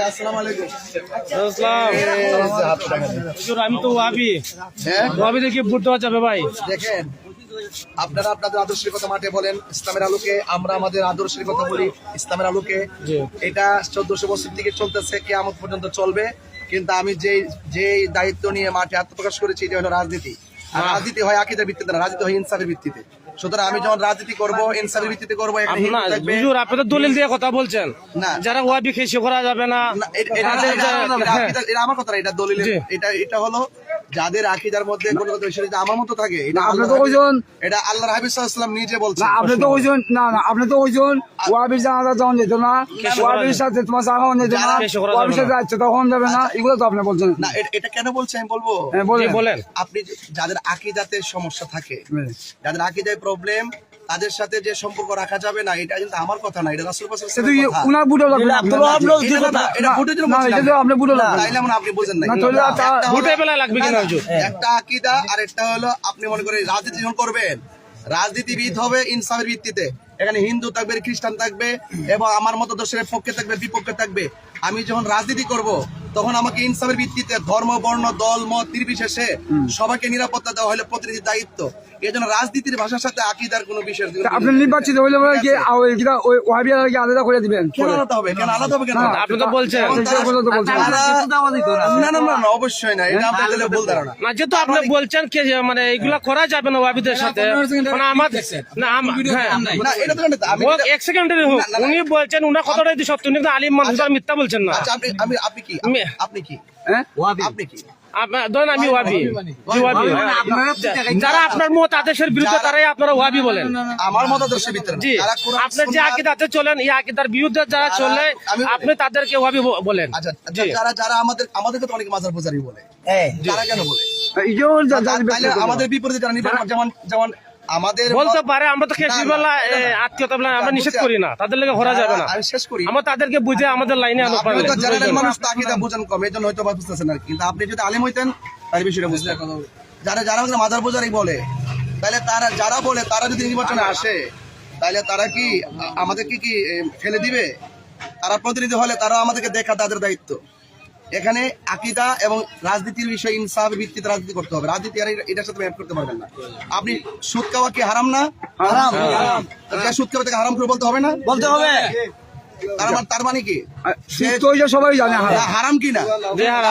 আসসালামু আলাইকুম। আমি তো ওয়াবি ওয়াবি দেখি ভোট দেওয়া যাবে ভাই। দেখেন, আপনারা আপনাদের আদর্শের কথা মাঠে বলেন, ইসলামের আলোকে আমরা আমাদের আদর্শের কথা বলি, ইসলামের আলোকে। এটা 1400 বছর থেকে চলতেছে, কিয়ামত পর্যন্ত চলবে। কিন্তু আমি যে দায়িত্ব নিয়ে মাঠে আত্মপ্রকাশ করেছি, এটা হলো রাজনীতি। আর রাজনীতি হয় আকীদার ভিত্তিতে না, রাজনীতি হয় ইনসাফের ভিত্তিতে। সুতরাং আমি যখন রাজনীতি করব, ইনসাফের ভিত্তিতে করবো। আপনি তো দলিল দিয়ে কথা বলছেন না, যারা ওয়াবি খেসে করা যাবে না। এটা আমার কথা না, এটা দলিল। এটা হলো যাদের আকীদার মধ্যে কোনো কথা আমার মতো থাকে। এটা আল্লাহর হাবিব সাল্লাল্লাহু আলাইহি ওয়াসাল্লাম নিজে বলছেন। আপনি তো ওইজন না আপনি তো ওইজন ওয়াবির জানাজা যখন যেত না, ওয়াবির সাথে তোমার সাহায্য যেত না, ওয়াবির সাথে যাচ্ছে তখন যাবে না, এগুলো তো আপনি বলছেন না। এটা কেন বলছেন আমি বলবো। বলেন। আপনি যাদের আকীদাতে সমস্যা থাকে, যাদের আকীদায় প্রবলেম, তাদের সাথে যে সম্পর্ক রাখা যাবে না, এটা কিন্তু আমার কথা না, এটা রাসূল সাল্লাল্লাহু আলাইহি ওয়াসাল্লামের কথা। উনার বুড়ো লাগবে এটা বুটের জন্য বলছি না, আপনি বুড়ো লাগবে তাইলে মনে আপনি বুঝেন না। বুটে বেলা লাগবে কিনা হুজুর? একটা আকীদা আর একটা হলো আপনি মনে করেন রাজনীতি যখন করবেন, রাজনীতিবিদ হবে ইনসাফের ভিত্তিতে। এখানে হিন্দু থাকবে, খ্রিস্টান থাকবে, এবং আমার মতো দর্শনের পক্ষে থাকবে, বিপক্ষে থাকবে। আমি যখন রাজনীতি করব, তখন আমাকে ইনসাফের ভিত্তিতে ধর্ম, বর্ণ, দল, মত নির্বিশেষে সবাইকে নিরাপত্তা দেওয়া হলো প্রতিনিধির দায়িত্ব। এই জন্য রাজনীতির ভাষার সাথে আকীদার কোনো বিষয় আপনি নির্বাচিত হইলে ওই আলাদা করে দিবেন। কেন আলাদা হবে? কেন আলাদা হবে? কেন আপনি তো বলছেন না না না, অবশ্যই না, এটা আপনাদের ভুল ধারণা। না, যেহেতু আপনি বলছেন কি মানে এগুলা করা যাবে না ওয়াবিদের সাথে, মানে আমাদের না, এটা তো আমি এক সেকেন্ডের হোক, উনি বলছেন উনার কথাটাই তো সত্য, উনি কিন্তু আলিম মানুষ, আর মিথ্যা বলছেন না। আচ্ছা, আপনি কি? আপনি কি? আপনি কি? ধরেন আমি ওয়াবি। যারা আপনার মত আদেশের বিরুদ্ধে তারাই আপনারা ওয়াবি বলেন। আমার মতাদর্শের ভিতরে জি, আপনার যে আকীদাতে চলেন, এই আকীদার বিরুদ্ধে যারা চলে, আপনি তাদেরকে ওয়াবি বলেন। আচ্ছা, যারা আমাদেরকে তো অনেক মাজার পূজারি বলে, তারা কেন বলে? আমাদের বিপরীতে যারা নিবে, যেমন আমাদের বলতে পারে, আমরা তো খেসি বেলা আত্মীয়তা আমরা নিষেধ করি না, তাদের লেগে করা যাবে না। আমি শেষ করি, আমরা তাদেরকে বুঝে আমাদের লাইনে আনো পারলে। মানুষ তো আকীদা বুঝেন কম, এই জন্য হয়তো বুঝতেছেন না। কিন্তু আপনি যদি আলিম হইতেন তাহলে বিষয়টা বুঝতেন। যারা মাজার পূজারি বলে, তাহলে যারা বলে তারা যদি নির্বাচনে আসে, তাহলে তারা কি আমাদেরকে কি ফেলে দিবে? তারা প্রতিনিধি হলে তারা আমাদেরকে দেখা তাদের দায়িত্ব। এখানে আকীদা এবং রাজনীতির বিষয়, ইনসাফের ভিত্তিতে রাজনীতি করতে হবে। রাজনীতি আর এটার সাথে ম্যাপ করতে পারবেন না। আপনি সুদ খাওয়া কি হারাম না? হারাম। সুদ খাওয়া থেকে হারাম করে বলতে হবে না? বলতে হবে। তার মানে কি সবাই জানে হারাম কি না?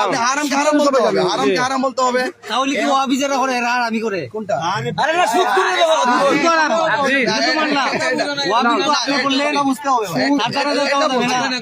আপনি হারামকে হারাম বলতে হবে, হারামকে হারাম বলতে হবে। তাহলে কি ওয়াবি যারা করে এরা আমি করে কোনটা? আরে না, সুদ করে দেবো, ওয়াবি আপনি বললেন, তার দ্বারা